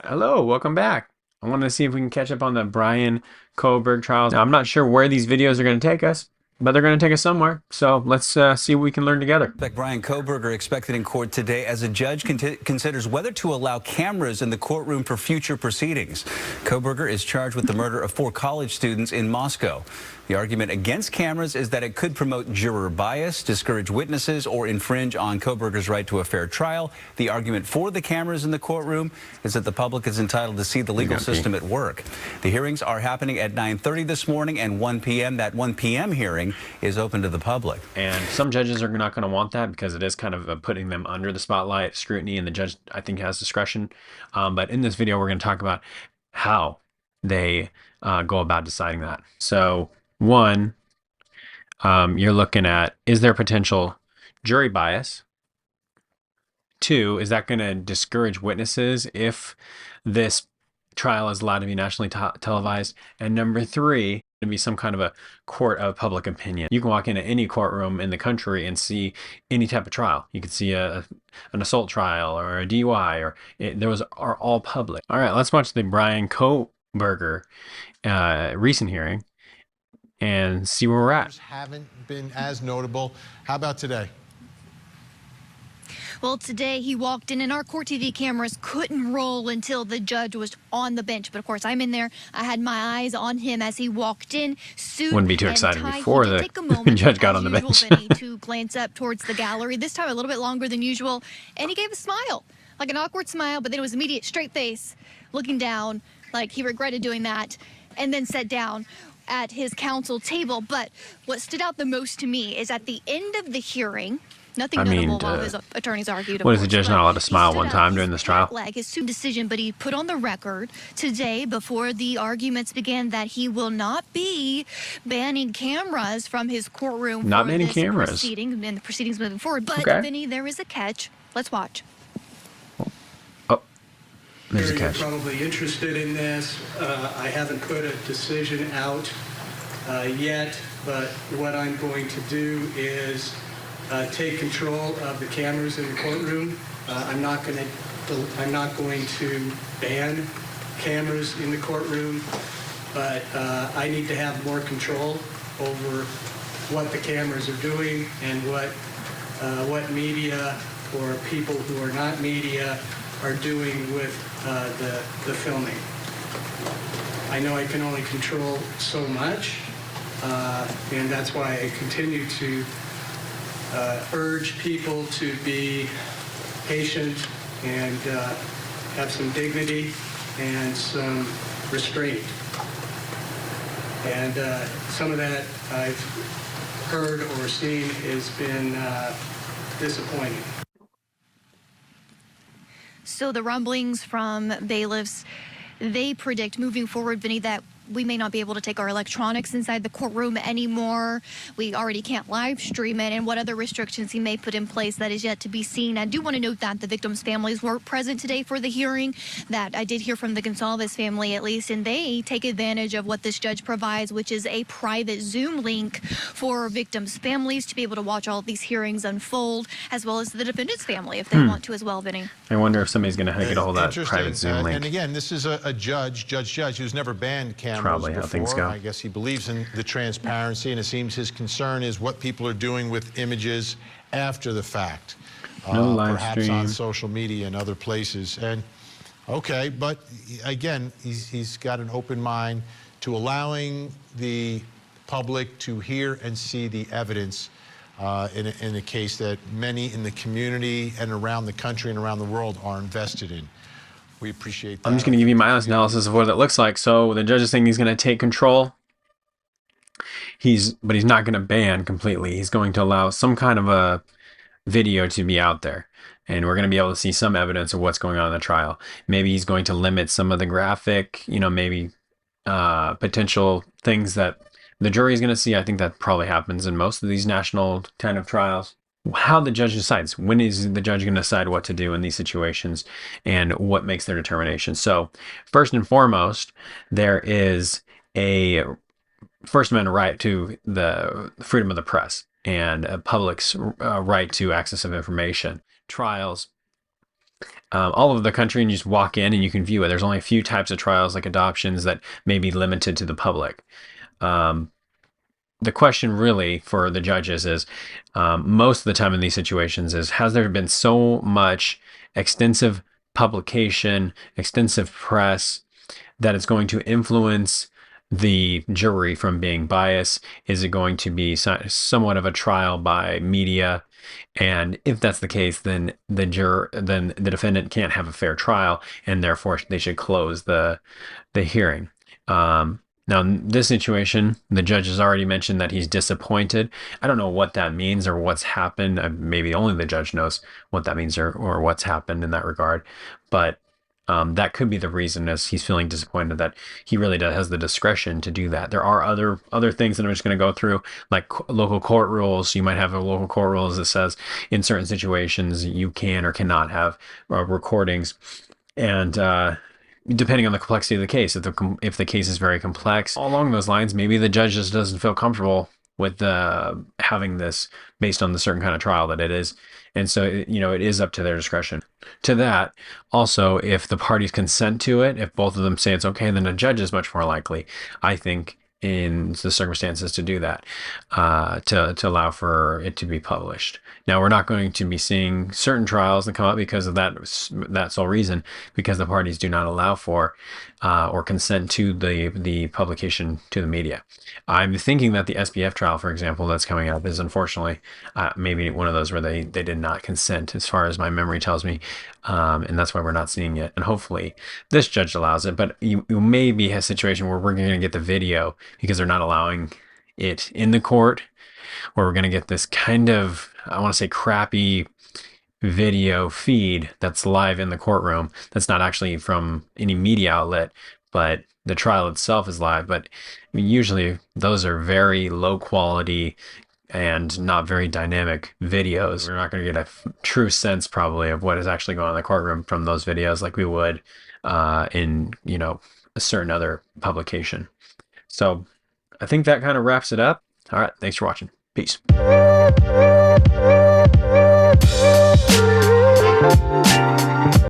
Hello, welcome back. I want to see if we can catch up on the Bryan Kohberger trials. Now, I'm not sure where these videos are going to take us, but they're going to take us somewhere. So let's see what we can learn together. Bryan Kohberger expected in court today as a judge considers whether to allow cameras in the courtroom for future proceedings. Kohberger is charged with the murder of 4 college students in Moscow. The argument against cameras is that it could promote juror bias, discourage witnesses, or infringe on Kohberger's right to a fair trial. The argument for the cameras in the courtroom is that the public is entitled to see the legal system at work. The hearings are happening at 9:30 this morning and 1 p.m. That 1 p.m. hearing is open to the public. And some judges are not going to want that because it is kind of putting them under the spotlight, scrutiny, and the judge, I think, has discretion. But in this video, we're going to talk about how they go about deciding that. So, one, you're looking at, is there potential jury bias? 2, is that going to discourage witnesses if this trial is allowed to be nationally televised? And number 3, to be some kind of a court of public opinion. You can walk into any courtroom in the country and see any type of trial. You could see an assault trial or a DUI, or those are all public. All right, let's watch the Bryan Kohberger recent hearing and see where we're at. Haven't been as notable. How about today? Well, today he walked in and our court TV cameras couldn't roll until the judge was on the bench. But of course, I'm in there. I had my eyes on him as he walked in. Wouldn't be too excited before the judge got on the bench. To glance up towards the gallery, this time a little bit longer than usual. And he gave a smile, like an awkward smile, but then it was immediate straight face, looking down like he regretted doing that, and then sat down at his counsel table. But what stood out the most to me is at the end of the hearing, nothing notable while his attorneys argued. What is the judge not allowed to smile one time during this trial? His decision, but he put on the record today before the arguments began that he will not be banning cameras from his courtroom. Not banning cameras. Proceeding and the proceedings moving forward. But Vinny, there is a catch. Let's watch. Oh, there's a catch. You're probably interested in this. I haven't put a decision out yet, but what I'm going to do is take control of the cameras in the courtroom. I'm not going to ban cameras in the courtroom, but I need to have more control over what the cameras are doing and what media or people who are not media are doing with the filming. I know I can only control so much, and that's why I continue to urge people to be patient and have some dignity and some restraint. And some of that I've heard or seen has been disappointing. So the rumblings from bailiffs, they predict moving forward, Vinny, that we may not be able to take our electronics inside the courtroom anymore. We already can't live stream it, and what other restrictions he may put in place that is yet to be seen. I do want to note that the victims' families were present today for the hearing. That I did hear from the Gonsalves family at least, and they take advantage of what this judge provides, which is a private Zoom link for victims' families to be able to watch all of these hearings unfold, as well as the defendant's family if they want to as well, Vinny. I wonder if somebody's going to get a hold of that private Zoom link. And again, this is a judge who's never banned cameras. Probably how things go. I guess he believes in the transparency, and it seems his concern is what people are doing with images after the fact, perhaps on social media and other places. And okay, but again, he's got an open mind to allowing the public to hear and see the evidence in a case that many in the community and around the country and around the world are invested in. We appreciate that. I'm just going to give you my analysis of what it looks like. So the judge is saying he's going to take control. But he's not going to ban completely. He's going to allow some kind of a video to be out there. And we're going to be able to see some evidence of what's going on in the trial. Maybe he's going to limit some of the graphic, maybe potential things that the jury is going to see. I think that probably happens in most of these national kind of trials. How the judge decides. When is the judge going to decide what to do in these situations and what makes their determination? So first and foremost, there is a First Amendment right to the freedom of the press and a public's right to access of information. Trials all over the country, and you just walk in and you can view it. There's only a few types of trials like adoptions that may be limited to the public. The question really for the judges is, most of the time in these situations, is has there been so much extensive publication, extensive press, that it's going to influence the jury from being biased? Is it going to be somewhat of a trial by media? And if that's the case, then then the defendant can't have a fair trial, and therefore they should close the hearing. Now, in this situation, the judge has already mentioned that he's disappointed. I don't know what that means or what's happened. Maybe only the judge knows what that means or what's happened in that regard. But that could be the reason, as he's feeling disappointed that he really has the discretion to do that. There are other things that I'm just going to go through, like local court rules. You might have a local court rules that says in certain situations you can or cannot have recordings, and depending on the complexity of the case, if the case is very complex, along those lines, maybe the judge just doesn't feel comfortable with having this based on the certain kind of trial that it is. And so, it is up to their discretion. To that, also, if the parties consent to it, if both of them say it's okay, then a judge is much more likely, I think, in the circumstances to do that, to allow for it to be published. Now, we're not going to be seeing certain trials that come up because of that sole reason, because the parties do not allow for or consent to the publication to the media. I'm thinking that the SBF trial, for example, that's coming up is unfortunately maybe one of those where they did not consent, as far as my memory tells me, and that's why we're not seeing it. And hopefully this judge allows it, but you may be a situation where we're going to get the video because they're not allowing it in the court, or we're going to get this kind of, I want to say, crappy video feed that's live in the courtroom that's not actually from any media outlet, but the trial itself is live. But I mean, usually those are very low quality and not very dynamic videos. We're not going to get a true sense probably of what is actually going on in the courtroom from those videos like we would in a certain other publication. So I think that kind of wraps it up. All right, thanks for watching. Peace.